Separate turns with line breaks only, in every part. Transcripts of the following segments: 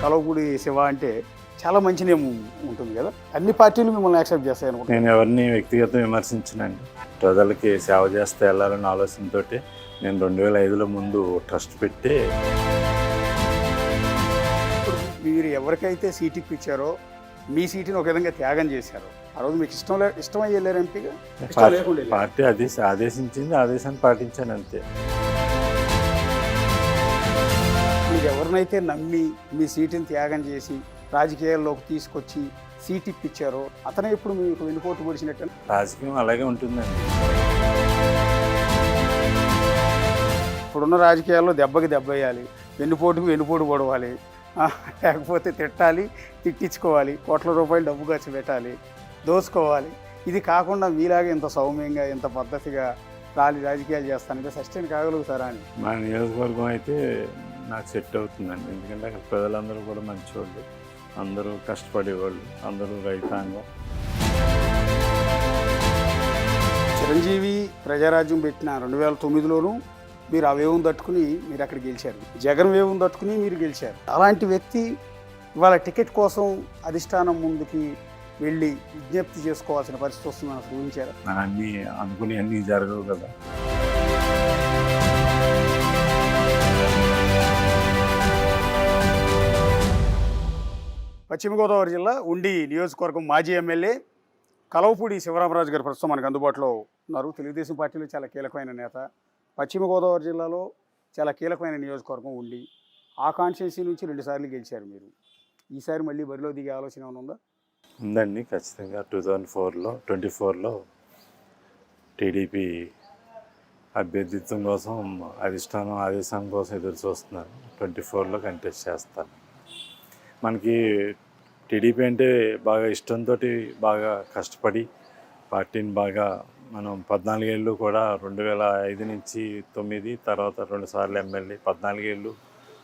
కలవపూడి శివ అంటే చాలా మంచి నేమ్ ఉంటుంది కదా, అన్ని పార్టీలు మిమ్మల్ని యాక్సెప్ట్ చేస్తాయి అనుకుంటున్నాను.
నేను ఎవరిని వ్యక్తిగతం విమర్శించనండి. ప్రజలకి సేవ చేస్తే వెళ్ళాలన్న ఆలోచనతో నేను 2005లో ముందు ట్రస్ట్ పెట్టి
ఇప్పుడు మీరు ఎవరికైతే సీట్ ఇప్పించారో మీ సీటుని ఒక విధంగా త్యాగం చేశారు. ఆ రోజు మీకు ఇష్టమై వెళ్ళారు ఎంపీగా, ఇష్టం లేకుండా వెళ్ళారు.
పార్టీ ఆదేశించింది, ఆదేశాన్ని పాటించాను అంతే.
మీరు ఎవరినైతే నమ్మి మీ సీటుని త్యాగం చేసి రాజకీయాల్లోకి తీసుకొచ్చి సీట్ ఇప్పించారో అతనే ఇప్పుడు మీకు వెనుపోటు పొడిచినట్టు.
రాజకీయం అలాగే ఉంటుందండి.
ఇప్పుడున్న రాజకీయాల్లో దెబ్బకి దెబ్బ వేయాలి, వెన్నుపోటు పొడవాలి, లేకపోతే తిట్టాలి, తిట్టించుకోవాలి, కోట్ల రూపాయలు డబ్బు ఖర్చు పెట్టాలి, దోచుకోవాలి. ఇది కాకుండా మీలాగా ఇంత సౌమ్యంగా ఇంత పద్ధతిగా రాజకీయాలు చేస్తానంటే సస్టైన్ కాగలుగుతారా అని.
మా నియోజకవర్గం అయితే నాకు సెట్ అవుతుందండి. ఎందుకంటే అక్కడ ప్రజలందరూ కూడా మంచివాళ్ళు, అందరూ కష్టపడేవాళ్ళు, అందరూ రైతాంగం.
చిరంజీవి ప్రజారాజ్యం పెట్టిన 2009లోనూ మీరు ఆ వేవం తట్టుకుని మీరు అక్కడ గెలిచారు. జగన్ వేవం తట్టుకుని మీరు గెలిచారు. అలాంటి వ్యక్తి ఇవాళ టికెట్ కోసం అధిష్టానం ముందుకి వెళ్ళి విజ్ఞప్తి చేసుకోవాల్సిన పరిస్థితి వస్తుందని అసలు ఊహించారు?
అన్నీ అనుకుని అన్నీ జరగవు కదా.
పశ్చిమ గోదావరి జిల్లా ఉండి నియోజకవర్గం మాజీ ఎమ్మెల్యే కలవపూడి శివరామరాజు గారు ప్రస్తుతం మనకు అందుబాటులో ఉన్నారు. తెలుగుదేశం పార్టీలో చాలా కీలకమైన నేత. పశ్చిమ గోదావరి జిల్లాలో చాలా కీలకమైన నియోజకవర్గం ఉండి ఆ కాన్స్టిట్యున్సీ నుంచి 2 సార్లు గెలిచారు మీరు. ఈసారి మళ్ళీ బరిలో దిగే ఆలోచన ఏమైనా ఉందా?
ఉందండి, ఖచ్చితంగా. 2024లో టీడీపీ అభ్యర్థిత్వం కోసం అధిష్టానం ఆదేశం కోసం ఎదురు చూస్తున్నారు. 24లో కంటెస్ట్ చేస్తాను. మనకి టీడీపీ అంటే బాగా ఇష్టంతో బాగా కష్టపడి పార్టీని బాగా మనం 14 ఏళ్ళు కూడా 2005 నుంచి 9 తర్వాత 2 సార్లు ఎమ్మెల్యే 14 ఏళ్ళు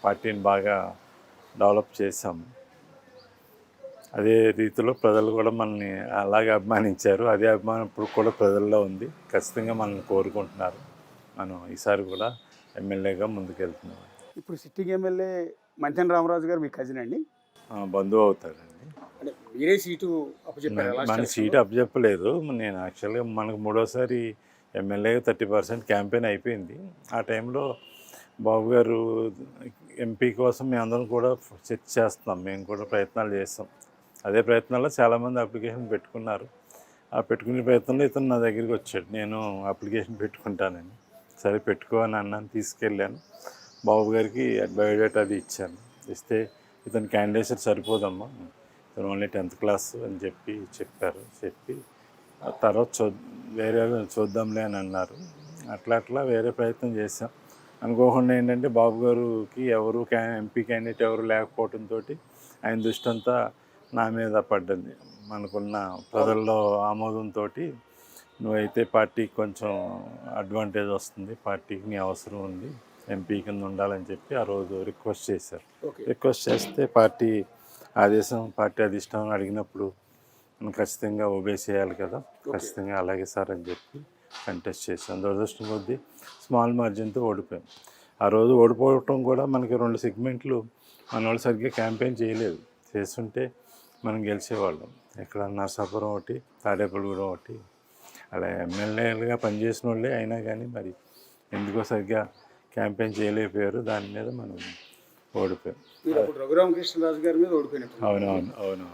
పార్టీని బాగా డెవలప్ చేశాము. అదే రీతిలో ప్రజలు కూడా మనల్ని అలాగే అభిమానించారు. అదే అభిమానం ఇప్పుడు కూడా ప్రజల్లో ఉంది. ఖచ్చితంగా మనల్ని కోరుకుంటున్నారు. మనం ఈసారి కూడా ఎమ్మెల్యేగా ముందుకెళ్తున్నాం.
ఇప్పుడు సిట్టింగ్ ఎమ్మెల్యే మంతెన రామరాజు గారు మీ కజిన్ అండి?
బంధువు అవుతాడండి.
అంటే మీరే సీటు అప్పచెప్పారు?
మన సీటు అప్పచెప్పలేదు. నేను యాక్చువల్గా మనకు 3వసారి ఎమ్మెల్యేగా 30% క్యాంపెయిన్ అయిపోయింది. ఆ టైంలో బాబు గారు ఎంపీ కోసం మేమందరం కూడా చర్చ చేస్తున్నాం. మేము కూడా ప్రయత్నాలు చేస్తాం. అదే ప్రయత్నాల్లో చాలామంది అప్లికేషన్ పెట్టుకున్నారు. ఆ పెట్టుకునే ప్రయత్నంలో ఇతను నా దగ్గరికి వచ్చాడు. నేను అప్లికేషన్ పెట్టుకుంటానని. సరే పెట్టుకో అని అన్నాను. తీసుకెళ్ళాను. బాబు గారికి బయోడేటా అది ఇచ్చాను. ఇస్తే ఇతని క్యాండిడేట్ సరిపోదమ్మా, ఇతను ఓన్లీ 10th క్లాస్ అని చెప్పారు. చెప్పి ఆ తర్వాత వేరే చూద్దాంలే అని అన్నారు. అట్లా వేరే ప్రయత్నం చేశాం. అనుకోకుండా ఏంటంటే బాబు గారికి ఎంపీ క్యాండిడేట్ ఎవరు లేకపోవడంతో ఆయన దృష్టి అంతా నా మీద పడ్డది. మనకున్న ప్రజల్లో ఆమోదంతో నువ్వైతే పార్టీకి కొంచెం అడ్వాంటేజ్ వస్తుంది, పార్టీకి నీ అవసరం ఉంది, ఎంపీ కింద ఉండాలని చెప్పి ఆ రోజు రిక్వెస్ట్ చేశారు. రిక్వెస్ట్ చేస్తే పార్టీ అధిష్టానం అడిగినప్పుడు మనం ఖచ్చితంగా ఒబే చేయాలి కదా, ఖచ్చితంగా అలాగే సార్ అని చెప్పి కంటెస్ట్ చేశాం. దురదృష్టం కొద్దీ స్మాల్ మార్జిన్తో ఓడిపోయాం. ఆ రోజు ఓడిపోవటం కూడా మనకి 2 సెగ్మెంట్లు మన వాళ్ళు సరిగ్గా క్యాంపెయిన్ చేయలేదు. చేస్తుంటే మనం గెలిచేవాళ్ళం. ఇక్కడ నరసాపురం ఒకటి, తాడేపల్లిగూడెం ఒకటి, అలా ఎమ్మెల్యేలుగా పనిచేసిన వాళ్ళే అయినా కానీ మరి ఎందుకో సరిగ్గా క్యాంపెయిన్ చేయలేకపోయారు. దాని మీద మనం ఓడిపోయాం.
రఘురామకృష్ణరాజు గారి మీద ఓడిపోయినట్టు.
అవును.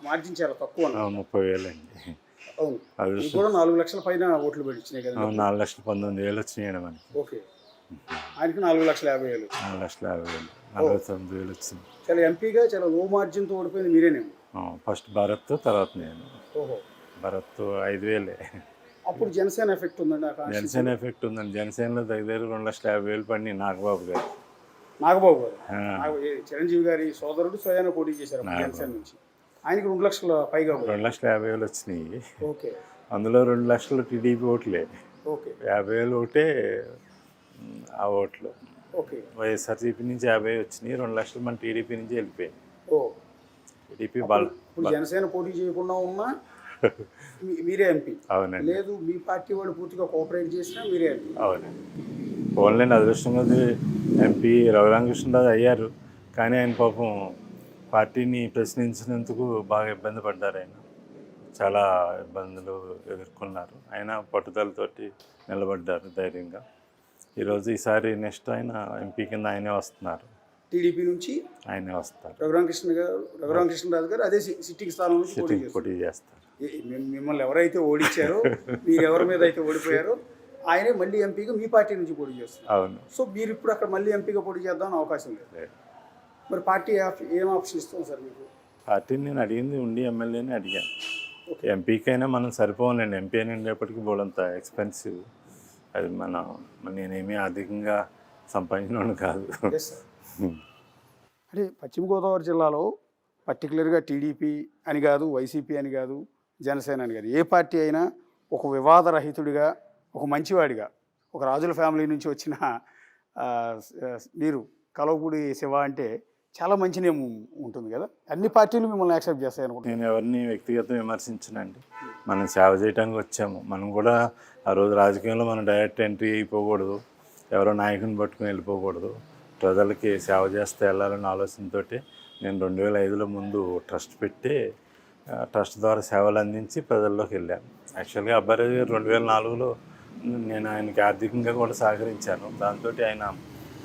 మార్జిన్ చాలా తక్కువ.
30,000 అండి.
అవును, అది కూడా 4 లక్షల పైన ఓట్లు వచ్చినాయి కదా.
4,19,000 వచ్చినాయండి మనకి.
ఓకే, ఆయనకి 4,50,000.
4,50,000, 49,000 వచ్చింది.
చాలా ఎంపీగా చాలా లో మార్జిన్తో ఓడిపోయింది మీరేనేమో.
ఫస్ట్ భరత్, తర్వాత నేను.
ఓహో,
భరత్ 5,000.
అప్పుడు జనసేన ఎఫెక్ట్ ఉందండి?
జనసేన ఎఫెక్ట్ ఉందండి. జనసేనలో దగ్గర 2,50,000 పడినాయి. నాగబాబు గారు
చిరంజీవి గారి సోదరుడు స్వయాన పోటీ చేశారు జనసేన నుంచి. ఆయనకి 2 లక్షల పైగా
2,50,000 వచ్చినాయి.
ఓకే,
అందులో 2 లక్షలు టీడీపీ ఓట్లే.
ఓకే,
50,000 ఒకటే ఆ ఓట్లు.
ఓకే,
వైఎస్ఆర్సీపీ నుంచి 50 వచ్చినాయి. 2 లక్షలు మన టీడీపీ నుంచి వెళ్ళిపోయాయి. టీడీపీ
ఇప్పుడు జనసేన పోటీ చేయకుండా ఉన్నా మీరే ఎంపీ?
అవునండి.
లేదు, మీ పార్టీ వాళ్ళు పూర్తిగా కోఆపరేట్ చేసినా మీరే ఎంపీ?
అవునండి. ఓన్లీ అదృష్టంగా ఎంపీ రఘురామకృష్ణరాజు అయ్యారు. కానీ ఆయన పాపం పార్టీని ప్రశ్నించినందుకు బాగా ఇబ్బంది పడ్డారు ఆయన. చాలా ఇబ్బందులు ఎదుర్కొన్నారు. ఆయన పట్టుదలతోటి నిలబడ్డారు ధైర్యంగా. ఈసారి నెక్స్ట్ ఆయన ఎంపీ కింద ఆయనే వస్తున్నారు.
టీడీపీ నుంచి
ఆయనే వస్తారు.
రఘురామకృష్ణరాజు గారు అదే సిట్టింగ్ స్థానం నుంచి
పోటీ చేస్తారు.
మిమ్మల్ని ఎవరైతే ఓడించారో, మీరు ఎవరి మీద అయితే ఓడిపోయారో ఆయనే మళ్ళీ ఎంపీగా మీ పార్టీ నుంచి పోటీ చేస్తారు.
అవును.
సో మీరు ఇప్పుడు అక్కడ మళ్ళీ ఎంపీగా పోటీ చేద్దామని అవకాశం లేదు. మరి పార్టీ ఏం ఆప్షన్ ఇస్తుంది సార్ మీకు?
పార్టీని నేను అడిగింది ఉండి ఎమ్మెల్యేని అడిగాను. ఎంపీకైనా మనం సరిపోలేండి. ఎంపీ అని ఉండేప్పటికీ బోడంత ఎక్స్పెన్సివ్. అది నేనేమీ ఆర్థికంగా సంపాదించిన కాదు.
అంటే పశ్చిమ గోదావరి జిల్లాలో పర్టికులర్గా టీడీపీ అని కాదు, వైసీపీ అని కాదు, జనసేన అని కాదు, ఏ పార్టీ అయినా ఒక వివాదరహితుడిగా, ఒక మంచివాడిగా, ఒక రాజుల ఫ్యామిలీ నుంచి వచ్చిన మీరు కలవపూడి శివ అంటే చాలా మంచి నేమ్ ఉంటుంది కదా. అన్ని పార్టీలు మిమ్మల్ని యాక్సెప్ట్ చేస్తాయి అనుకుంటున్నాను.
నేను ఎవరిని వ్యక్తిగతం విమర్శించనండి. మనం సేవ చేయడానికి వచ్చాము. మనం కూడా ఆ రోజు రాజకీయంలో మనం డైరెక్ట్ ఎంట్రీ అయిపోకూడదు, ఎవరో నాయకుని పట్టుకుని వెళ్ళిపోకూడదు. ప్రజలకి సేవ చేస్తే వెళ్ళాలన్న ఆలోచనతో నేను 2005లో ముందు ట్రస్ట్ పెట్టి ట్రస్ట్ ద్వారా సేవలు అందించి ప్రజల్లోకి వెళ్ళాను. యాక్చువల్గా అబ్బాయి గారు 2004లో నేను ఆయనకి ఆర్థికంగా కూడా సహకరించాను. దాంతో ఆయన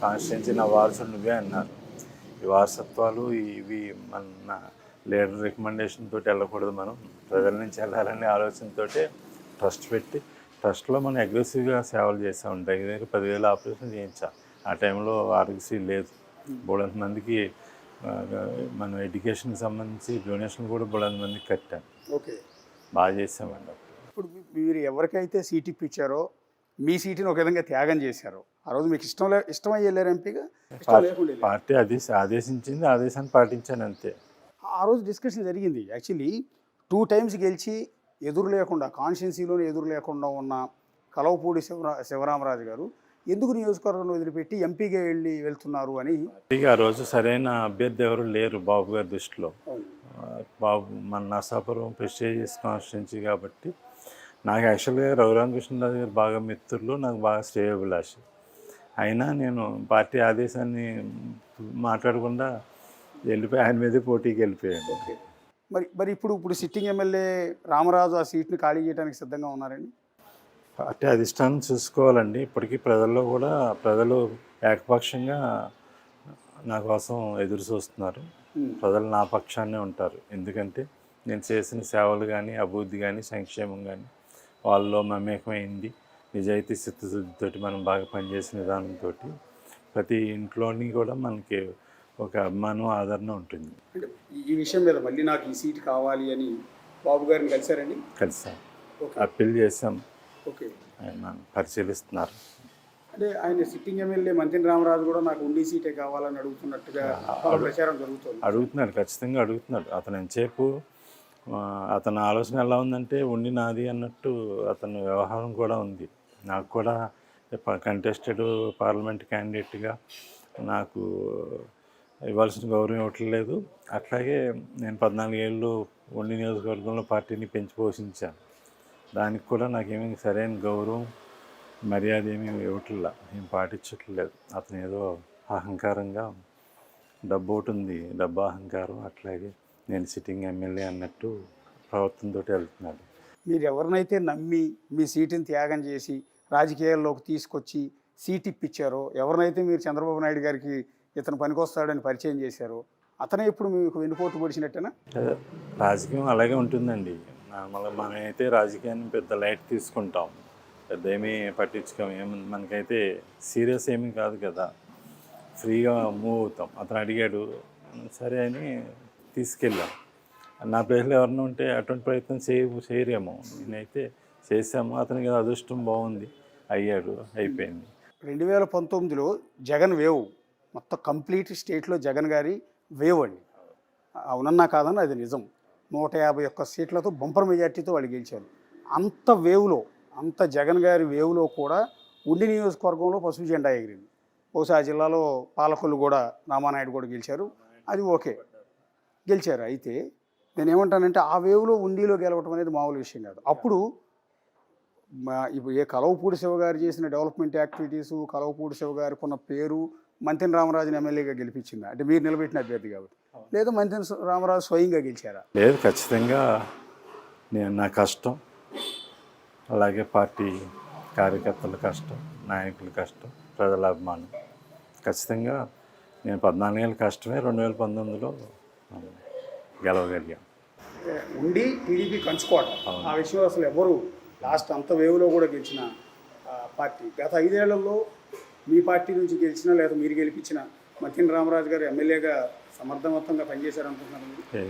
కాన్స్టిట్యున్సీ నా వారసుడు నువ్వే అన్నారు. ఈ వారసత్వాలు ఇవి మన లీడర్ రికమెండేషన్ తోటి వెళ్ళకూడదు, మనం ప్రజల నుంచి వెళ్ళాలనే ఆలోచనతో ట్రస్ట్ పెట్టి ట్రస్ట్లో మనం అగ్రెసివ్గా సేవలు చేసాం. దగ్గర 10,000 ఆపరేషన్ చేయించాం. ఆ టైంలో ఆరోగ్యశ్రీ లేదు. బోలంత మందికి మనం ఎడ్యుకేషన్కి సంబంధించి డొనేషన్ కూడా బోలంత మందికి కట్టాం.
ఓకే,
బాగా చేసామండి.
ఇప్పుడు మీరు ఎవరికైతే సీట్ ఇప్పించారో మీ సీటుని ఒక విధంగా త్యాగం చేశారు. ఆ రోజు మీకు ఇష్టమై వెళ్ళారు ఎంపీగా?
పార్టీ ఆదేశించింది, ఆదేశాన్ని పాటించాను అంతే.
ఆ రోజు డిస్కషన్ జరిగింది. యాక్చువల్లీ 2 times గెలిచి ఎదురు లేకుండా, కాన్స్టిట్యున్సీలోనే ఎదురు లేకుండా ఉన్న కలవపూడి శివరామరాజు గారు ఎందుకు నియోజకవర్గంలో వదిలిపెట్టి ఎంపీగా వెళ్తున్నారు అని.
ఆ రోజు సరైన అభ్యర్థి ఎవరు లేరు బాబు గారి దృష్టిలో. బాబు మన నర్సాపురం ప్రెస్టీజియస్ కాన్స్టిట్యున్సీ కాబట్టి నాకు యాక్చువల్గా రఘురామకృష్ణరాజు గారు బాగా మిత్రులు, నాకు బాగా శ్రేయోభిలాషి. అయినా నేను పార్టీ ఆదేశాన్ని మాట్లాడకుండా వెళ్ళిపోయి ఆయన మీదే పోటీకి వెళ్ళిపోయాను.
మరి ఇప్పుడు సిట్టింగ్ ఎమ్మెల్యే రామరాజు ఆ సీట్ని ఖాళీ చేయడానికి సిద్ధంగా ఉన్నారండి?
పార్టీ అధిష్టానం చూసుకోవాలండి. ఇప్పటికీ ప్రజల్లో కూడా ప్రజలు ఏకపక్షంగా నా కోసం ఎదురు చూస్తున్నారు. ప్రజలు నా పక్షాన్నే ఉంటారు. ఎందుకంటే నేను చేసిన సేవలు కానీ, అభివృద్ధి కానీ, సంక్షేమం కానీ వాళ్ళలో మమేకమైంది. నిజాయితీ చిత్తశుద్ధితోటి మనం బాగా పనిచేసిన విధానంతో ప్రతి ఇంట్లోని కూడా మనకి ఒక అభిమానం, ఆదరణ ఉంటుంది.
అంటే ఈ విషయం మీద మళ్ళీ నాకు ఈ సీట్ కావాలి అని బాబు గారిని కలిసారండి?
కలిసాం, అప్పీల్ చేసాం.
ఓకే,
ఆయన పరిశీలిస్తున్నారు.
అంటే ఆయన సిట్టింగ్ ఎమ్మెల్యే మంత్రి రామరాజు కూడా నాకు ఉండి సీటే కావాలని అడుగుతున్నట్టుగా ప్రచారం జరుగుతుంది.
అడుగుతున్నాడు, ఖచ్చితంగా అడుగుతున్నాడు. అతను ఎంతసేపు అతని ఆలోచన ఎలా ఉందంటే ఉండి నాది అన్నట్టు అతని వ్యవహారం కూడా ఉంది. నాకు కూడా కంటెస్టెడ్ పార్లమెంట్ క్యాండిడేట్గా నాకు ఇవ్వాల్సిన గౌరవం ఇవ్వట్లేదు. అట్లాగే నేను 14 ఏళ్ళు ఉండి నియోజకవర్గంలో పార్టీని పెంచి పోషించాను. దానికి కూడా నాకేమీ సరైన గౌరవం, మర్యాద ఏమీ ఇవ్వట్లేదు, ఏం పాటించట్లేదు. అతను ఏదో అహంకారంగా డబ్బు ఒకటి ఉంది, డబ్బు అహంకారం. అట్లాగే నేను సిట్టింగ్ ఎమ్మెల్యే అన్నట్టు ప్రవర్తనతో వెళ్తున్నాడు.
మీరు ఎవరినైతే నమ్మి మీ సీటుని త్యాగం చేసి రాజకీయాల్లోకి తీసుకొచ్చి సీట్ ఇప్పించారో, ఎవరినైతే మీరు చంద్రబాబు నాయుడు గారికి ఇతను పనికొస్తాడని పరిచయం చేశారో, అతనే ఇప్పుడు మీకు వెన్నుపోటు పొడిచినట్టేనా?
రాజకీయం అలాగే ఉంటుందండి. మనమైతే రాజకీయాన్ని పెద్ద లైట్ తీసుకుంటాం, పెద్ద ఏమీ పట్టించుకోం. మనకైతే సీరియస్ ఏమీ కాదు కదా, ఫ్రీగా మూవ్ అవుతాం. అతను అడిగాడు, సరే అని తీసుకెళ్ళాం. నా ప్లేస్లో ఎవరైనా ఉంటే అటువంటి ప్రయత్నం చేయరేమో. నేనైతే చేశాము. అతనికి అదృష్టం బాగుంది, అయ్యాడు, అయిపోయింది.
2019లో జగన్ వేవ్ మొత్తం కంప్లీట్ స్టేట్లో జగన్ గారి వేవ్ అండి. అవునన్నా కాదన్నా అది నిజం. 151 సీట్లతో బంపర్ మెజార్టీతో వాళ్ళు గెలిచారు. అంత వేవ్లో, అంత జగన్ గారి వేవ్లో కూడా ఉండి నియోజకవర్గంలో పసుపు జెండా ఎగిరింది. బహుశా ఆ జిల్లాలో పాలకొల్లు కూడా రామానాయుడు కూడా గెలిచారు. అది ఓకే, గెలిచారు. అయితే నేనేమంటానంటే ఆ వేవ్లో ఉండిలో గెలవటం అనేది మామూలు విషయం కాదు. అప్పుడు ఇప్పుడు కలవపూడి శివ గారు చేసిన డెవలప్మెంట్ యాక్టివిటీసు, కలవపూడి శివ గారికి ఉన్న పేరు, మంతెన రామరాజుని ఎమ్మెల్యేగా గెలిపించిందా? అంటే మీరు నిలబెట్టిన అభ్యర్థి కాబట్టి, లేదా మంతెన రామరాజు స్వయంగా గెలిచారా?
లేదు, ఖచ్చితంగా నేను నా కష్టం, అలాగే పార్టీ కార్యకర్తల కష్టం, నాయకుల కష్టం, ప్రజల అభిమానం, ఖచ్చితంగా నేను 14 ఏళ్ళ కష్టమే 2019లో గెలవగలిగాను.
ఉండి టీడీపీ కంచుకోవడం ఆ విషయంలో అసలు ఎవరు లాస్ట్ అంత వేవ్లో కూడా గెలిచిన పార్టీ గత 5 ఏళ్లలో మీ పార్టీ నుంచి గెలిచినా లేదా మీరు గెలిపించిన మంతెన రామరాజు గారు ఎమ్మెల్యేగా సమర్థవంతంగా పనిచేశారనుకుంటున్నారు.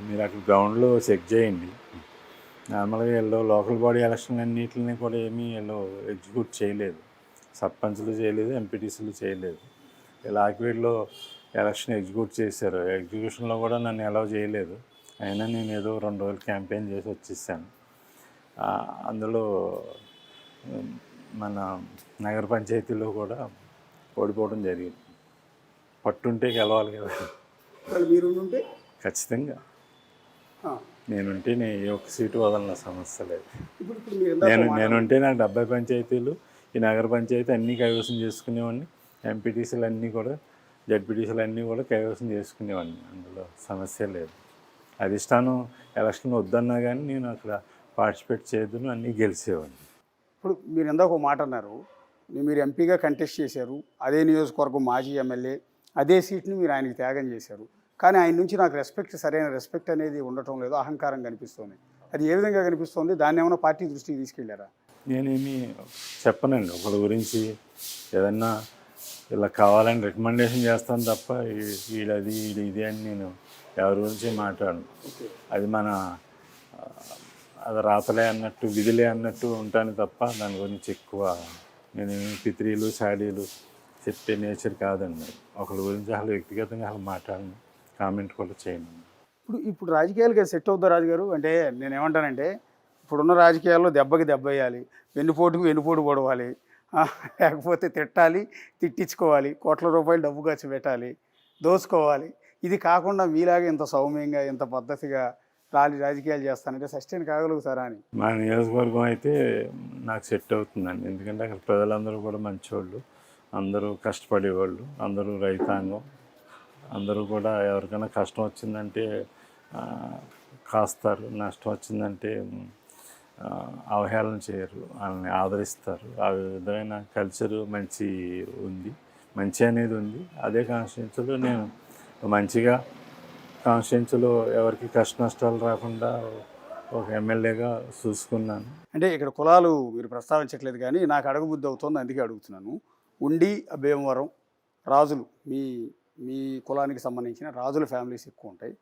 మీరు అక్కడ గ్రౌండ్లో చెక్ చేయండి. నార్మల్గా వీళ్ళు లోకల్ బాడీ ఎలక్షన్ అన్నింటిని కూడా ఏమీ వీళ్ళు ఎగ్జిక్యూట్ చేయలేదు. సర్పంచ్లు చేయలేదు, ఎంపీటీసీలు చేయలేదు. ఇలా ఆకివీడులో ఎలక్షన్ ఎగ్జిక్యూట్ చేశారు. ఎగ్జిక్యూషన్లో కూడా నన్ను అలౌ చేయలేదు. అయినా నేను ఏదో 2 రోజులు క్యాంపెయిన్ చేసి వచ్చేసాను. అందులో మన నగర పంచాయతీలో కూడా ఓడిపోవడం జరిగింది. పట్టుంటే గెలవాలి కదా.
మీరు ఉంటే
ఖచ్చితంగా నేనుంటే నేను ఏ ఒక్క సీటు వదలన సమస్య లేదు. నేనుంటే నాకు 70 పంచాయతీలు, ఈ నగర పంచాయతీ అన్నీ కైవసం చేసుకునేవాడిని. ఎంపీటీసీలు అన్నీ కూడా, జడ్పీటీసీలు అన్నీ కూడా కైవసం చేసుకునేవాడిని. అందులో సమస్య లేదు. అధిష్టానం ఎలక్షన్ వద్దన్నా కానీ నేను అక్కడ పార్టిసిపేట్ చేయదును, అన్నీ గెలిచేవాడిని.
ఇప్పుడు మీరు ఇందాక ఒక మాట అన్నారు, మీరు ఎంపీగా కంటెస్ట్ చేశారు, అదే నియోజకవర్గం మాజీ ఎమ్మెల్యే, అదే సీట్ని మీరు ఆయనకి త్యాగం చేశారు. కానీ ఆయన నుంచి నాకు సరైన రెస్పెక్ట్ అనేది ఉండటం లేదు, అహంకారం కనిపిస్తుంది. అది ఏ విధంగా కనిపిస్తుంది? దాన్ని ఏమైనా పార్టీ దృష్టికి తీసుకెళ్లారా?
నేనేమి చెప్పనండి ఒకరి గురించి. ఏదన్నా ఇలా కావాలని రికమెండేషన్ చేస్తాను తప్ప వీడది ఇది అని నేను ఎవరి గురించి మాట్లాడను. అది అది రాతలే అన్నట్టు, విధులే అన్నట్టు ఉంటాను తప్ప దాని గురించి ఎక్కువ నేను పిత్రీలు షాడీలు చెప్పే నేచర్ కాదండి. ఒకరి గురించి అసలు వ్యక్తిగతంగా అసలు మాట్లాడను, కామెంట్ కూడా చేయను.
ఇప్పుడు రాజకీయాలకి సెట్ అవుద్దా రాజుగారు? అంటే నేను ఏమంటానంటే, ఇప్పుడున్న రాజకీయాల్లో దెబ్బకి దెబ్బ వేయాలి, వెన్నుపోటుకు వెన్నుపోటు పొడవాలి, లేకపోతే తిట్టాలి, తిట్టించుకోవాలి, కోట్ల రూపాయలు డబ్బు ఖర్చు పెట్టాలి, దోచుకోవాలి. ఇది కాకుండా మీలాగా ఇంత సౌమ్యంగా, ఇంత పద్ధతిగా రాజకీయాలు చేస్తానంటే సస్టైన్ కాగలుగుతారా అని.
మా నియోజకవర్గం అయితే నాకు సెట్ అవుతుందండి. ఎందుకంటే అక్కడ ప్రజలందరూ కూడా మంచివాళ్ళు, అందరూ కష్టపడేవాళ్ళు, అందరూ రైతాంగం, అందరూ కూడా ఎవరికైనా కష్టం వచ్చిందంటే కాస్తారు, నష్టం వచ్చిందంటే అవహేళన చేయరు, వాళ్ళని ఆదరిస్తారు. ఆ విధమైన కల్చరు మంచి అనేది ఉంది. అదే కాన్స్టిట్యున్సీలో నేను మంచిగా కాన్స్టిట్యున్సీలో ఎవరికి కష్ట నష్టాలు రాకుండా ఒక ఎమ్మెల్యేగా చూసుకున్నాను.
అంటే ఇక్కడ కులాలు మీరు ప్రస్తావించట్లేదు, కానీ నాకు అడగబుద్ధి అవుతుంది, అందుకే అడుగుతున్నాను. ఉండి భీమవరం రాజులు, మీ కులానికి సంబంధించిన రాజుల ఫ్యామిలీస్ ఎక్కువ ఉంటాయి.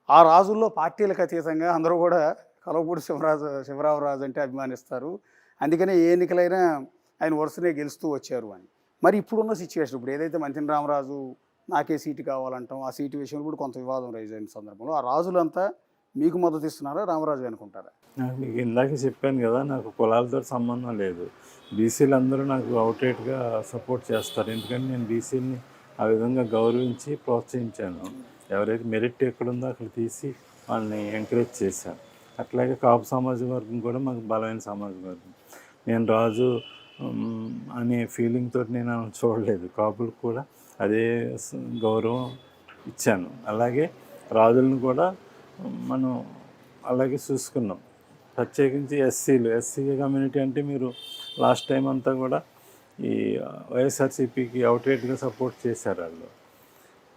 ఆ రాజుల్లో పార్టీలకు అతీతంగా అందరూ కూడా కలవపూడి శివరామరాజు అంటే అభిమానిస్తారు. అందుకనే ఏ ఎన్నికలైనా ఆయన వరుసనే గెలుస్తూ వచ్చారు అని. మరి ఇప్పుడున్న సిచ్యువేషన్, ఇప్పుడు ఏదైతే మంతెన రామరాజు నాకే సీటు కావాలంటాం, ఆ సీటు విషయంలో కూడా కొంత వివాదం రైజ్ అయిన సందర్భంలో ఆ రాజులంతా మీకు మద్దతు ఇస్తున్నారా, రామరాజు అనుకుంటారా?
నాకు మీకు ఇందాక చెప్పాను కదా, నాకు కులాలతో సంబంధం లేదు. బీసీలు అందరూ నాకు అవుట్రేట్గా సపోర్ట్ చేస్తారు. ఎందుకంటే నేను బీసీలని ఆ విధంగా గౌరవించి ప్రోత్సహించాను. ఎవరైతే మెరిట్ ఎక్కడుందో అక్కడ తీసి వాళ్ళని ఎంకరేజ్ చేశాను. అట్లాగే కాపు సమాజ వర్గం కూడా మాకు బలమైన సమాజ వర్గం. నేను రాజు అనే ఫీలింగ్ తోటి నేను చూడలేదు. కాపులకు కూడా అదే గౌరవం ఇచ్చాను. అలాగే రాజులను కూడా మనం అలాగే చూసుకున్నాం. ప్రత్యేకించి ఎస్సీ కమ్యూనిటీ అంటే మీరు లాస్ట్ టైం అంతా కూడా ఈ వైఎస్ఆర్సీపీకి అవుట్రేట్గా సపోర్ట్ చేశారు వాళ్ళు.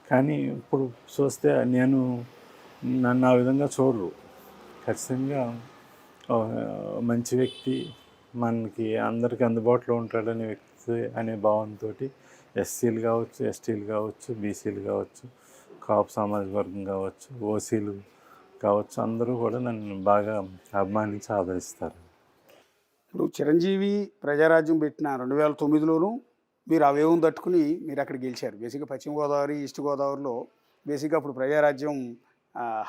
కానీ ఇప్పుడు చూస్తే నన్ను ఆ విధంగా చూడరు. ఖచ్చితంగా మంచి వ్యక్తి, మనకి అందరికీ అందుబాటులో ఉంటాడనే వ్యక్తి అనే భావంతో ఎస్సీలు కావచ్చు, ఎస్టీలు కావచ్చు, బీసీలు కావచ్చు, కాపు సామాజిక వర్గం కావచ్చు, ఓసీలు కావచ్చు, అందరూ కూడా నన్ను బాగా అభిమానించి ఆదరిస్తారు.
ఇప్పుడు చిరంజీవి ప్రజారాజ్యం పెట్టిన 2009లోనూ మీరు అవేవం తట్టుకుని మీరు అక్కడ గెలిచారు. బేసిక్గా పశ్చిమ గోదావరి, ఈస్ట్ గోదావరిలో బేసిక్గా అప్పుడు ప్రజారాజ్యం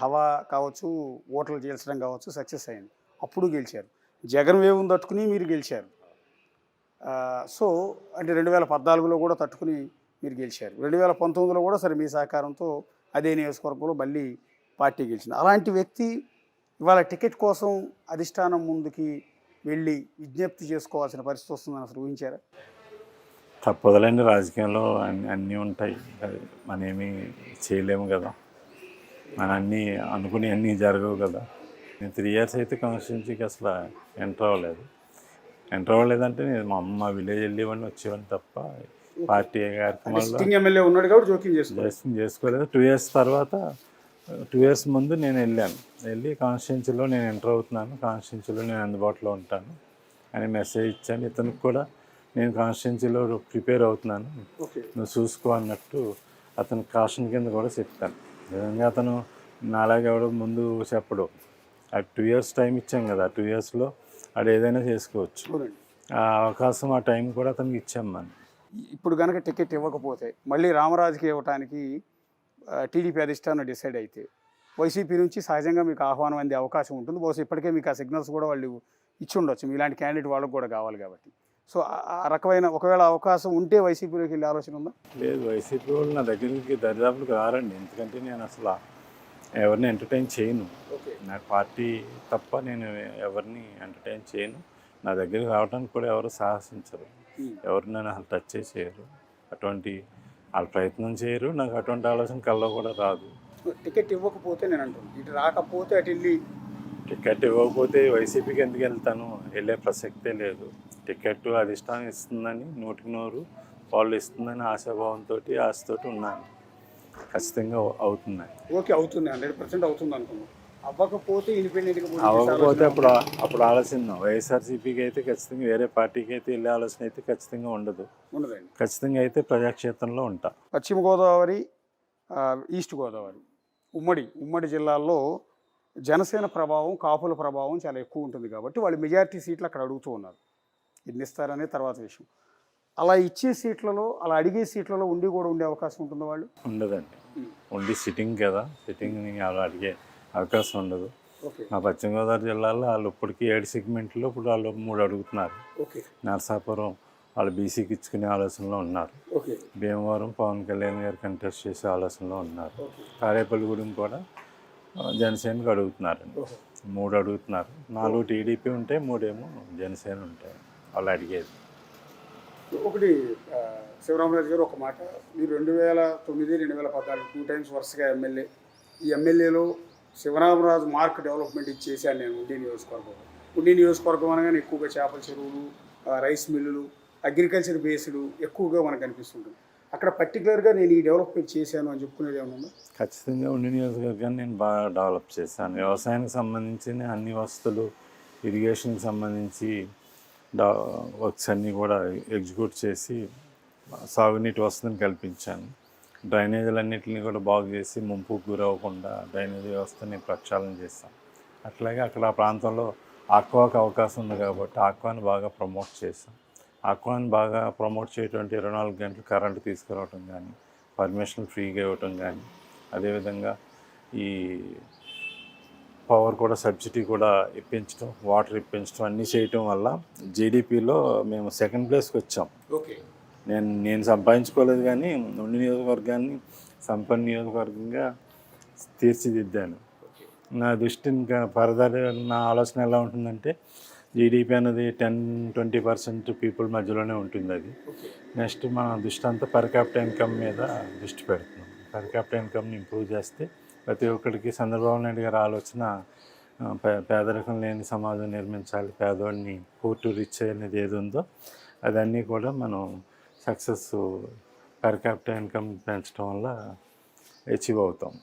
హవా కావచ్చు, ఓట్లు గెలిచడం కావచ్చు సక్సెస్ అయింది, అప్పుడు గెలిచారు. జగన్ వేవం తట్టుకుని మీరు గెలిచారు. సో అంటే 2014లో కూడా తట్టుకుని మీరు గెలిచారు. 2019లో కూడా సరే మీ సహకారంతో అదే నియోజకవర్గంలో మళ్ళీ పార్టీ గెలిచింది. అలాంటి వ్యక్తి ఇవాళ టికెట్ కోసం అధిష్టానం ముందుకి వెళ్ళి విజ్ఞప్తి చేసుకోవాల్సిన పరిస్థితి వస్తుందని అసలు ఊహించారా?
తప్పదులేండి, రాజకీయంలో అన్నీ ఉంటాయి. అది మనమేమీ చేయలేము కదా, మన అన్నీ అనుకుని అన్నీ జరగవు కదా. నేను 3 ఇయర్స్ అయితే కాన్స్టిట్యున్సీకి అసలు ఎంటర్ అవ్వలేదంటే నేను మా విలేజ్ వెళ్ళేవాడిని, వచ్చేవాడిని తప్ప పార్టీ కార్యక్రమాల్లో
సిట్టింగ్ ఎమ్మెల్యే ఉన్నాడు కాబట్టి జోక్యం చేసుకోవాలి.
చేసుకోలేదు. 2 ఇయర్స్ తర్వాత 2 ఇయర్స్ ముందు నేను వెళ్ళి కాన్స్టిట్యున్సీలో నేను ఎంటర్ అవుతున్నాను, కాన్స్టిట్యున్సీలో నేను అందుబాటులో ఉంటాను అని మెసేజ్ ఇచ్చాను. ఇతనికి కూడా నేను కాన్స్టిట్యున్సీలో ప్రిపేర్ అవుతున్నాను, నువ్వు చూసుకో అన్నట్టు అతను కాషన్ కింద కూడా చెప్తాను. నిజంగా అతను నాలాగే ఎవడో ముందు చెప్పడు. ఆ 2 ఇయర్స్ టైం ఇచ్చాం కదా, 2 ఇయర్స్లో అది ఏదైనా చేసుకోవచ్చు. ఆ అవకాశం, ఆ టైం కూడా అతనికి ఇచ్చాం మనం.
ఇప్పుడు కనుక టికెట్ ఇవ్వకపోతే మళ్ళీ రామరాజుకి ఇవ్వడానికి టీడీపీ అధిష్టానం డిసైడ్ అయితే వైసీపీ నుంచి సహజంగా మీకు ఆహ్వానం అందే అవకాశం ఉంటుంది. బహుశా ఇప్పటికే మీకు ఆ సిగ్నల్స్ కూడా వాళ్ళు ఇచ్చి ఉండొచ్చు, మీలాంటి క్యాండిడేట్ వాళ్ళకు కూడా కావాలి కాబట్టి. సో ఆ రకమైన ఒకవేళ అవకాశం ఉంటే వైసీపీలోకి వెళ్ళే ఆలోచన ఉందా?
లేదు, వైసీపీ వాళ్ళు నా దగ్గరికి దరిదాపులకు రారండి. ఎందుకంటే నేను అసలు ఎవరిని ఎంటర్టైన్ చేయను. నాకు పార్టీ తప్ప నేను ఎవరిని ఎంటర్టైన్ చేయను. నా దగ్గరికి రావడానికి కూడా ఎవరు సాహసించరు, ఎవరు నన్ను అసలు టచ్ చేయరు, అటువంటి వాళ్ళు ప్రయత్నం చేయరు. నాకు అటువంటి ఆలోచన కల్లో కూడా రాదు.
టికెట్ ఇవ్వకపోతే నేను అంటున్నాను, ఇటు రాకపోతే అటు వెళ్ళి
టికెట్ ఇవ్వకపోతే వైసీపీకి ఎందుకు వెళ్తాను, వెళ్ళే ప్రసక్తే లేదు. టికెట్ అధిష్టానం ఇస్తుందని 100% వాళ్ళు ఇస్తుందని ఆశాభావంతో ఆశతోటి ఉన్నాను. ఖచ్చితంగా అవుతున్నాయి.
ఓకే, అవుతుంది, 100% అవుతుంది అనుకున్నాను. అవ్వకపోతే ఇండిపెండెంట్గా
అవ్వకపోతే అప్పుడు ఆలోచన వైఎస్ఆర్సీపీకి అయితే ఖచ్చితంగా, వేరే పార్టీకి అయితే వెళ్ళే ఆలోచన అయితే ఖచ్చితంగా ఉండదండి. ఖచ్చితంగా అయితే ప్రజాక్షేత్రంలో ఉంటా.
పశ్చిమ గోదావరి, ఈస్ట్ గోదావరి ఉమ్మడి జిల్లాల్లో జనసేన ప్రభావం, కాపుల ప్రభావం చాలా ఎక్కువ ఉంటుంది కాబట్టి వాళ్ళు మెజారిటీ సీట్లు అక్కడ అడుగుతూ ఉన్నారు. ఎన్ని ఇస్తారనే తర్వాత విషయం. అలా ఇచ్చే సీట్లలో, అలా అడిగే సీట్లలో ఉండి కూడా ఉండే అవకాశం ఉంటుంది వాళ్ళు?
ఉండదండి. ఉండి సిట్టింగ్ కదా, సిట్టింగ్ని అలా అడిగే అవకాశం ఉండదు. మా పశ్చిమ గోదావరి జిల్లాలో వాళ్ళు ఇప్పటికీ 7 సెగ్మెంట్లో ఇప్పుడు వాళ్ళు 3 అడుగుతున్నారు. నరసాపురం వాళ్ళు బీసీకి ఇచ్చుకునే ఆలోచనలో ఉన్నారు. భీమవరం పవన్ కళ్యాణ్ గారు కంటెస్ట్ చేసే ఆలోచనలో ఉన్నారు. తాడేపల్లిగూడెం కూడా జనసేనకు అడుగుతున్నారండి. 3 అడుగుతున్నారు. 4 టీడీపీ ఉంటే 3 ఏమో జనసేన ఉంటాయి వాళ్ళు అడిగేది.
ఒకటి శివరామరాజు గారు ఒక మాట, మీరు 2009, 2014 2 టైమ్స్ వరుసగా ఎమ్మెల్యే. ఈ ఎమ్మెల్యేలో శివరామరాజు మార్క్ డెవలప్మెంట్ ఇచ్చేసాను నేను ఉండి నియోజకవర్గం అనగానే ఎక్కువగా చేపల చెరువులు, రైస్ మిల్లులు, అగ్రికల్చర్ బేస్డ్ ఎక్కువగా మనకు అనిపిస్తుంటుంది. అక్కడ పర్టికులర్గా నేను ఈ డెవలప్మెంట్ చేశాను అని చెప్పుకునేది ఏమన్నా?
ఖచ్చితంగా ఉండి నియోజకవర్గాన్ని నేను బాగా డెవలప్ చేశాను. వ్యవసాయానికి సంబంధించిన అన్ని వస్తువులు, ఇరిగేషన్కి సంబంధించి వర్క్స్ అన్నీ కూడా ఎగ్జిక్యూట్ చేసి సాగునీటి వసతిని కల్పించాను. డ్రైనేజీలన్నింటినీ కూడా బాగు చేసి ముంపుకు గురవ్వకుండా డ్రైనేజీ వ్యవస్థని ప్రక్షాళన చేశాను. అట్లాగే అక్కడ ఆ ప్రాంతంలో ఆక్వాకి అవకాశం ఉంది కాబట్టి ఆక్వాని బాగా ప్రమోట్ చేశాం. ఆక్వాని బాగా ప్రమోట్ చేయటువంటి 24 గంటలు కరెంటు తీసుకురావటం కానీ, పర్మిషన్ ఫ్రీగా ఇవ్వటం కానీ, అదేవిధంగా ఈ పవర్ కూడా సబ్సిడీ కూడా ఇప్పించడం, వాటర్ ఇప్పించడం అన్నీ చేయటం వల్ల జీడిపిలో మేము 2nd ప్లేస్కి వచ్చాం. నేను సంపాదించుకోలేదు కానీ ఉండి నియోజకవర్గాన్ని సంపన్న నియోజకవర్గంగా తీర్చిదిద్దాను. నా దృష్టి ఇంకా ఫర్దర్ నా ఆలోచన ఎలా ఉంటుందంటే, జీడిపి అనేది 10-20% పీపుల్ మధ్యలోనే ఉంటుంది. అది నెక్స్ట్ మన దృష్టి అంతా పర్ క్యాపిటల్ ఇన్కమ్ మీద దృష్టి పెడుతున్నాం. పర్ క్యాపిటల్ ఇన్కమ్ని ఇంప్రూవ్ చేస్తే ప్రతి ఒక్కరికి చంద్రబాబు నాయుడు గారి ఆలోచన పేదరికం లేని సమాజం నిర్మించాలి, పేదవాడిని పూర్ టు రిచ్ అనేది ఏది ఉందో అదన్నీ కూడా మనం సక్సెస్ పర్ క్యాపిటల్ ఇన్కమ్ పెంచడం వల్ల అచీవ్ అవుతాం.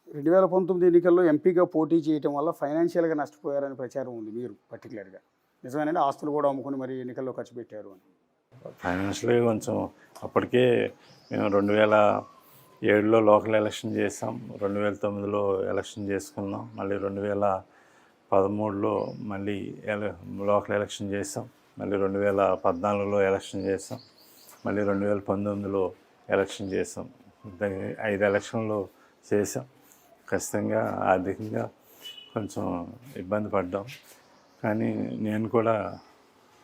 2019 ఎన్నికల్లో ఎంపీగా పోటీ చేయడం వల్ల ఫైనాన్షియల్గా నష్టపోయారని ప్రచారం ఉంది. మీరు పర్టికులర్గా నిజమేనండి? ఆస్తులు కూడా అమ్ముకుని మరి ఎన్నికల్లో ఖర్చు పెట్టారు అని.
ఫైనాన్షియల్గా కొంచెం అప్పటికే మేము 2007లో లోకల్ ఎలక్షన్ చేసాం, 2009లో ఎలక్షన్ చేసుకున్నాం, మళ్ళీ 2013లో మళ్ళీ లోకల్ ఎలక్షన్ చేసాం, మళ్ళీ 2014లో ఎలక్షన్ చేసాం, మళ్ళీ 2019లో ఎలక్షన్ చేసాం. 5 ఎలక్షన్లు చేసాం. ఖచ్చితంగా ఆర్థికంగా కొంచెం ఇబ్బంది పడ్డాం. కానీ నేను కూడా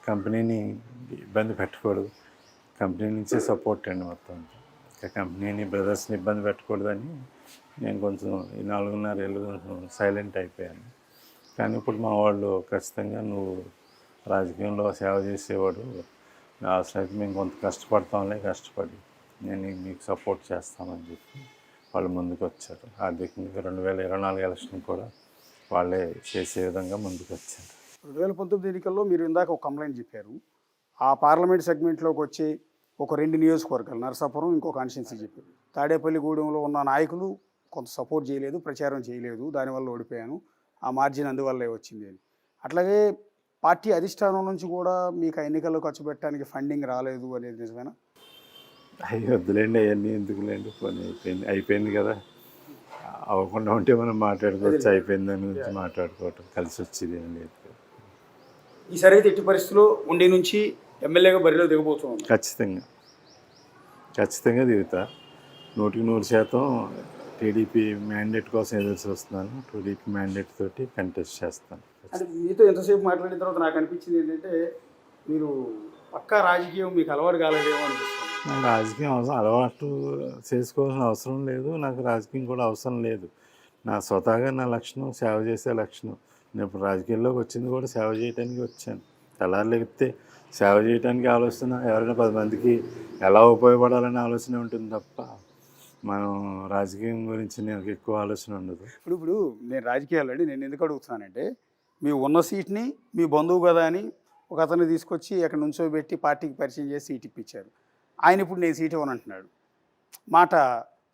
కంపెనీని ఇబ్బంది పెట్టకూడదు, కంపెనీ నుంచే సపోర్ట్ అండి మొత్తం. ఇంకా కంపెనీని బ్రదర్స్ని ఇబ్బంది పెట్టకూడదని నేను కొంచెం ఈ 4.5 ఏళ్ళు కొంచెం సైలెంట్ అయిపోయాను. కానీ ఇప్పుడు మా వాళ్ళు ఖచ్చితంగా నువ్వు రాజకీయంలో సేవ చేసేవాడు, అవసరమైతే మేము కొంత కష్టపడతాంలే, కష్టపడి నేను మీకు సపోర్ట్ చేస్తామని చెప్పి వాళ్ళు ముందుకు వచ్చారు. ఆర్థికంగా 2024 ఎలక్షన్ కూడా వాళ్ళే చేసే విధంగా ముందుకు వచ్చారు.
2019 ఎన్నికల్లో మీరు ఇందాక ఒక కంప్లైంట్ చెప్పారు. ఆ పార్లమెంట్ సెగ్మెంట్లోకి వచ్చి ఒక 2 నియోజకవర్గాలు నరసాపురం, ఇంకో కాన్స్టిట్యున్సీ చెప్పారు. తాడేపల్లిగూడెంలో ఉన్న నాయకులు కొంత సపోర్ట్ చేయలేదు, ప్రచారం చేయలేదు, దానివల్ల ఓడిపోయాను, ఆ మార్జిన్ అందువల్లే వచ్చింది అని. అట్లాగే పార్టీ అధిష్టానం నుంచి కూడా మీకు ఆ ఎన్నికల్లో ఖర్చు పెట్టడానికి ఫండింగ్ రాలేదు అనేది నిజమేనా?
అయ్యి వద్దులేండి, అవన్నీ ఎందుకులేండి, పని అయిపోయింది కదా. అవ్వకుండా ఉంటే మనం మాట్లాడుకోవచ్చు, అయిపోయింది దాని గురించి మాట్లాడుకోవటం కలిసి వచ్చేది ఏం లేదు.
ఈసారి అయితే ఎట్టి పరిస్థితుల్లో ఉండి నుంచి ఎమ్మెల్యేగా బరిలో దిగబోతున్నాం.
ఖచ్చితంగా దిగుతా. 100% టీడీపీ మ్యాండేట్ కోసం ఎదురు చూస్తున్నాను. టీడీపీ మ్యాండేట్ తోటి కంటెస్ట్ చేస్తాను.
అంటే మీతో ఎంతసేపు మాట్లాడిన తర్వాత నాకు అనిపించింది ఏంటంటే మీరు పక్కా రాజకీయం మీకు అలవాటు కాలేదేమో అనిపిస్తుంది.
నాకు రాజకీయం అలవాటు చేసుకోవాల్సిన అవసరం లేదు, నాకు రాజకీయం కూడా అవసరం లేదు. నా స్వతహాగా నా లక్షణం సేవ చేసే లక్షణం. నేను ఇప్పుడు రాజకీయాల్లోకి వచ్చింది కూడా సేవ చేయడానికి వచ్చాను. తెల్లారులేగితే సేవ చేయడానికి ఆలోచన, ఎవరైనా 10 మందికి ఎలా ఉపయోగపడాలనే ఆలోచన ఉంటుంది తప్ప మనం రాజకీయం గురించి నాకు ఎక్కువ ఆలోచన ఉండదు.
ఇప్పుడు నేను రాజకీయాల్లో నేను ఎందుకు అడుగుతున్నానంటే మీ ఉన్న సీట్ని మీ బంధువు కదా అని ఒక అతన్ని తీసుకొచ్చి అక్కడ నుంచోబెట్టి పార్టీకి పరిచయం చేసి సీట్ ఇప్పించారు. ఆయన ఇప్పుడు నేను సీట్ ఇవ్వనంటున్నాడు, మాట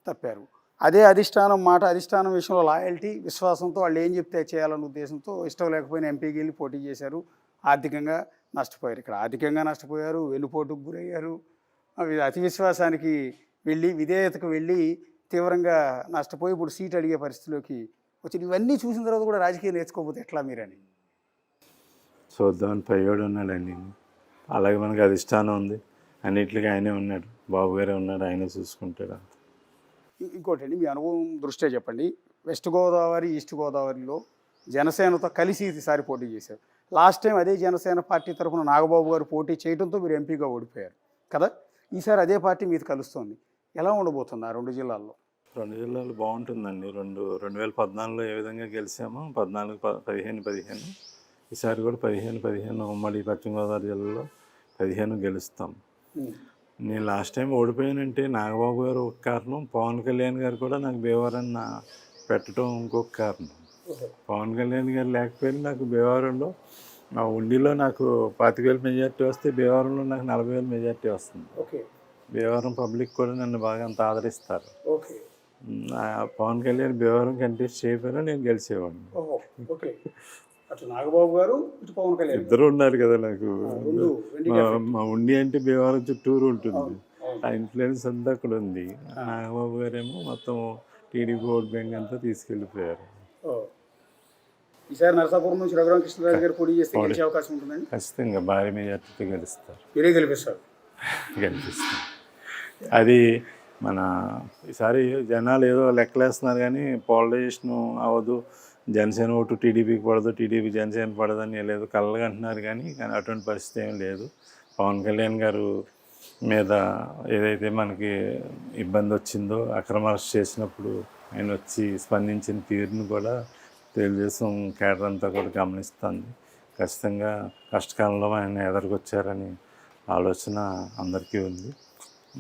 తప్పారు. అదే అధిష్టానం విషయంలో లాయల్టీ, విశ్వాసంతో వాళ్ళు ఏం చెప్తే చేయాలన్న ఉద్దేశంతో ఇష్టం లేకపోయినా ఎంపీకి వెళ్ళి పోటీ చేశారు, ఆర్థికంగా నష్టపోయారు. ఇక్కడ ఆర్థికంగా నష్టపోయారు, వెన్నుపోటుకు గురయ్యారు, అతి విశ్వాసానికి వెళ్ళి విధేయతకు వెళ్ళి తీవ్రంగా నష్టపోయి ఇప్పుడు సీట్ అడిగే పరిస్థితిలోకి వచ్చి ఇవన్నీ చూసిన తర్వాత కూడా రాజకీయం నేర్చుకోకపోతే ఎట్లా మీరని
చూద్దామని పయ్యోడు ఉన్నాడండి. అలాగే మనకి అధిష్టానం ఉంది, అన్నిటికీ ఆయనే ఉన్నాడు, బాబు గారే ఉన్నాడు, ఆయనే చూసుకుంటాడు. అంత
ఇంకోటి అండి, మీ అనుభవం దృష్ట్యా చెప్పండి. వెస్ట్ గోదావరి, ఈస్ట్ గోదావరిలో జనసేనతో కలిసి ఈసారి పోటీ చేశారు. లాస్ట్ టైం అదే జనసేన పార్టీ తరఫున నాగబాబు గారు పోటీ చేయడంతో మీరు ఎంపీగా ఓడిపోయారు కదా. ఈసారి అదే పార్టీ మీది కలుస్తోంది. ఎలా ఉండబోతుంది ఆ 2 జిల్లాల్లో?
2 జిల్లాలు బాగుంటుందండి. 2014లో ఏ విధంగా గెలిచామో 14, 15 ఈసారి కూడా 15 ఉమ్మడి పశ్చిమ గోదావరి జిల్లాలో 15 గెలుస్తాం. నేను లాస్ట్ టైం ఓడిపోయానంటే నాగబాబు గారు ఒక కారణం, పవన్ కళ్యాణ్ గారు కూడా నాకు భీమవరాన్ని పెట్టడం ఇంకొక కారణం. పవన్ కళ్యాణ్ గారు లేకపోయినా నాకు భీమవరంలో మా ఉండిలో నాకు 25,000 మెజార్టీ వస్తే భీమవరంలో నాకు 40,000 మెజార్టీ వస్తుంది. భీమవరం పబ్లిక్ కూడా నన్ను బాగా అంత ఆదరిస్తారు. పవన్ కళ్యాణ్ భీమవరం కంటెస్ట్ చేయకపోయినా నేను గెలిచేవాడిని.
నాగబాబు గారు పవన్ కళ్యాణ్
ఇద్దరు ఉన్నారు కదా నాకు. మా ఉండి అంటే భీమవరం చుట్టూరు ఉంటుంది, ఆ ఇన్ఫ్లుయెన్స్ అంతా అక్కడ ఉంది. నాగబాబు గారేమో మొత్తం టీడీపీ ఓట్ బ్యాంక్ అంతా తీసుకెళ్ళిపోయారు.
ఈసారి నరసాపురం నుంచి రఘురామకృష్ణరాజు గారు పోటీ చేస్తే గెలిచే అవకాశం ఉంటుందండి.
ఖచ్చితంగా భారీ మెజార్టీతో గెలుస్తారు.
మీరే గెలిపిస్తారు?
గెలిపిస్తారు. అది మన ఈసారి జనాలు ఏదో లెక్కలేస్తున్నారు కానీ పోలరైజేషన్ అవ్వదు, జనసేన ఓటు టీడీపీకి పడదు, టీడీపీ జనసేన పడదని లేదు కళ్ళగా అంటున్నారు. కానీ అటువంటి పరిస్థితి ఏం లేదు. పవన్ కళ్యాణ్ గారు మీద ఏదైతే మనకి ఇబ్బంది వచ్చిందో, అక్రమ అరెస్ట్ చేసినప్పుడు ఆయన వచ్చి స్పందించిన తీరును కూడా తెలుగుదేశం కేడర్ అంతా కూడా గమనిస్తుంది. ఖచ్చితంగా కష్టకాలంలో ఆయన ఎదురుకొచ్చారని ఆలోచన అందరికీ ఉంది.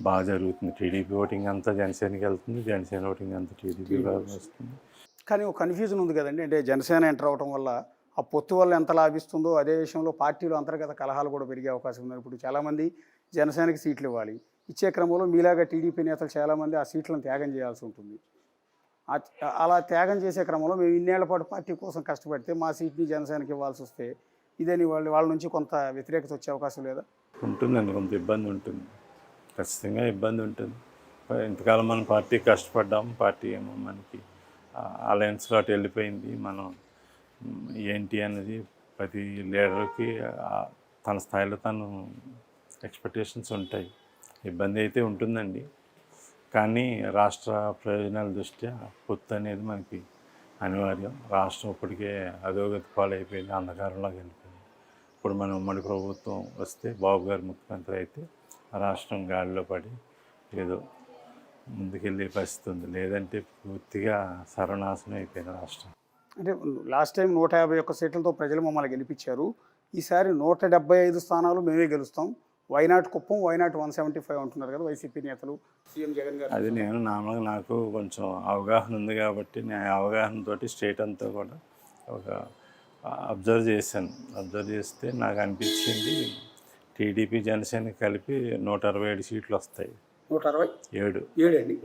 బాగా జరుగుతుంది. టీడీపీ ఓటింగ్ అంతా జనసేనకి వెళ్తుంది, జనసేన ఓటింగ్ అంతా టీడీపీ వస్తుంది.
కానీ ఒక కన్ఫ్యూజన్ ఉంది కదండి. అంటే జనసేన ఎంటర్ అవడం వల్ల ఆ పొత్తు వల్ల ఎంత లాభిస్తుందో అదే విషయంలో పార్టీలో అంతర్గత కలహాలు కూడా పెరిగే అవకాశం ఉంది. ఇప్పుడు చాలామంది జనసేనకి సీట్లు ఇవ్వాలి, ఇచ్చే క్రమంలో మీలాగా టీడీపీ నేతలు చాలామంది ఆ సీట్లను త్యాగం చేయాల్సి ఉంటుంది. అలా త్యాగం చేసే క్రమంలో మేము ఇన్నేళ్ల పాటు పార్టీ కోసం కష్టపడితే మా సీట్ని జనసేనకి ఇవ్వాల్సి వస్తే ఇదని వాళ్ళ నుంచి కొంత వ్యతిరేకత వచ్చే అవకాశం లేదా?
ఉంటుందండి, కొంత ఇబ్బంది ఉంటుంది, ఖచ్చితంగా ఇబ్బంది ఉంటుంది. ఇంతకాలం మనం పార్టీ కష్టపడ్డాం, పార్టీ ఏమో మనకి అలయన్స్లో అటు వెళ్ళిపోయింది. మనం ఏంటి అనేది ప్రతి లీడర్కి తన స్థాయిలో తను ఎక్స్పెక్టేషన్స్ ఉంటాయి. ఇబ్బంది అయితే ఉంటుందండి, కానీ రాష్ట్ర ప్రయోజనాల దృష్ట్యా పొత్తు అనేది మనకి అనివార్యం. రాష్ట్రం ఇప్పటికే అధోగతి పాలైపోయింది, అంధకారంలో వెళ్ళిపోయింది. ఇప్పుడు మనం ఉమ్మడి ప్రభుత్వం వస్తే, బాబు గారు ముఖ్యమంత్రి అయితే రాష్ట్రం గాడిలో పడి ఏదో ముందుకెళ్ళే పరిస్థితి ఉంది. లేదంటే పూర్తిగా సర్వనాశనం అయిపోయిన రాష్ట్రం.
అంటే లాస్ట్ టైం 151 సీట్లతో ప్రజలు మమ్మల్ని గెలిపించారు. ఈసారి 175 స్థానాలు మేమే గెలుస్తాం, వైనాట్ కుప్పం, వైనాట్ 175 అంటున్నారు కదా వైసీపీ నేతలు, సీఎం జగన్ గారు.
అది నేను నాకు కొంచెం అవగాహన ఉంది కాబట్టి నేను అవగాహనతోటి స్టేట్ అంతా కూడా ఒక అబ్జర్వ్ చేశాను. అబ్జర్వ్ చేస్తే నాకు అనిపించింది టీడీపీ జనసేన కలిపి 167 సీట్లు వస్తాయి.
167 అండి.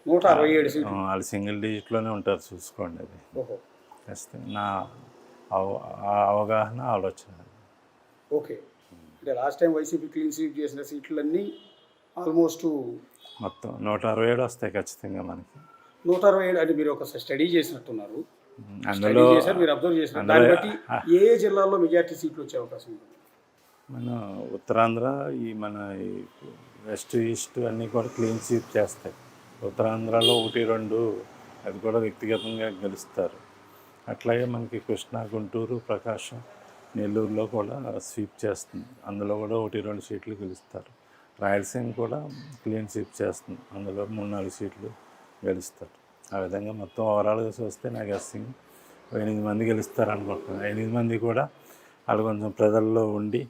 167 సీట్లు.
వాళ్ళు సింగిల్ డిజిట్లోనే ఉంటారు, చూసుకోండి. అది
ఓహో,
ఖచ్చితంగా నా అవగాహన, ఆలోచన.
ఓకే. అంటే last time YCP clean sweep చేసిన సీట్లన్నీ ఆల్మోస్ట్
మొత్తం 167 వస్తాయి ఖచ్చితంగా మనకి.
167 అంటే మీరు ఒక స్టడీ చేసినట్టున్నారు.
అందులో
మీరు అబ్జర్వ్ చేసిన దాన్ని బట్టి ఏ జిల్లాల్లో మెజార్టీ సీట్లు వచ్చే అవకాశం ఉంటుంది?
మన ఉత్తరాంధ్ర, మన వెస్ట్ ఈస్ట్ అన్నీ కూడా క్లీన్ స్వీప్ చేస్తాయి. ఉత్తరాంధ్రలో 1-2 అది కూడా వ్యక్తిగతంగా గెలుస్తారు. అట్లాగే మనకి కృష్ణా, గుంటూరు, ప్రకాశం, నెల్లూరులో కూడా స్వీప్ చేస్తుంది. అందులో కూడా 1-2 సీట్లు గెలుస్తారు. రాయలసీమ కూడా క్లీన్ స్వీప్ చేస్తుంది. అందులో 3-4 సీట్లు గెలుస్తారు. ఆ విధంగా మొత్తం ఓవరాల్గా చూస్తే నాకు గెస్సింగ్ 8 మంది గెలుస్తారు అనుకుంటున్నాను. 8 మంది కూడా వాళ్ళు కొంచెం ప్రజల్లో ఉండి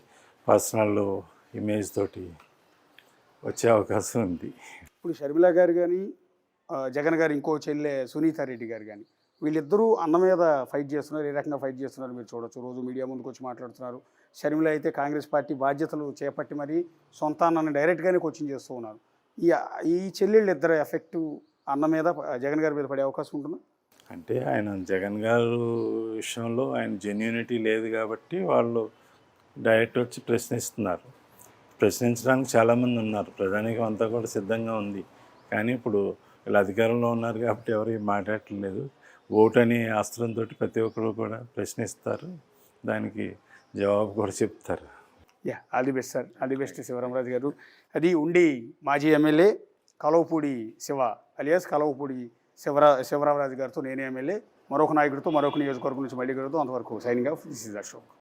పర్సనల్ ఇమేజ్ తోటి వచ్చే అవకాశం ఉంది.
ఇప్పుడు షర్మిల గారు కానీ, జగన్ గారు ఇంకో చెల్లె సునీతారెడ్డి గారు కానీ, వీళ్ళిద్దరూ అన్న మీద ఫైట్ చేస్తున్నారు. ఏ రకంగా ఫైట్ చేస్తున్నారు మీరు చూడొచ్చు. రోజు మీడియా ముందుకు వచ్చి మాట్లాడుతున్నారు. షర్మిల అయితే కాంగ్రెస్ పార్టీ బాధ్యతలు చేపట్టి మరి సొంత అన్నని డైరెక్ట్గానే కోచింగ్ చేస్తూ ఉన్నారు. ఈ చెల్లెళ్ళు ఇద్దరు ఎఫెక్ట్ అన్న మీద, జగన్ గారి మీద పడే అవకాశం ఉంటుందా?
అంటే ఆయన జగన్ గారు విషయంలో ఆయన జెన్యూనిటీ లేదు కాబట్టి వాళ్ళు డైరెక్ట్ వచ్చి ప్రశ్నిస్తున్నారు. ప్రశ్నించడానికి చాలామంది ఉన్నారు. ప్రజానీకం అంతా కూడా సిద్ధంగా ఉంది. కానీ ఇప్పుడు వీళ్ళు అధికారంలో ఉన్నారు కాబట్టి ఎవరు మాట్లాడట్లేదు. ఓటు అనే అస్త్రంతో ప్రతి ఒక్కరు కూడా ప్రశ్నిస్తారు, దానికి జవాబు కూడా చెప్తారు.
All the best sir. All the best Sivaramaraju గారు. అది ఉండి మాజీ ఎమ్మెల్యే కలవపూడి శివ అలియాస్ కలవపూడి శివరామరాజు గారితో నేను ఎమ్మెల్యే, మరొక నాయకుడితో మరొక నియోజకవర్గం నుంచి మళ్ళీ కలుగుతాం. అంతవరకు signing off. This is Ashok.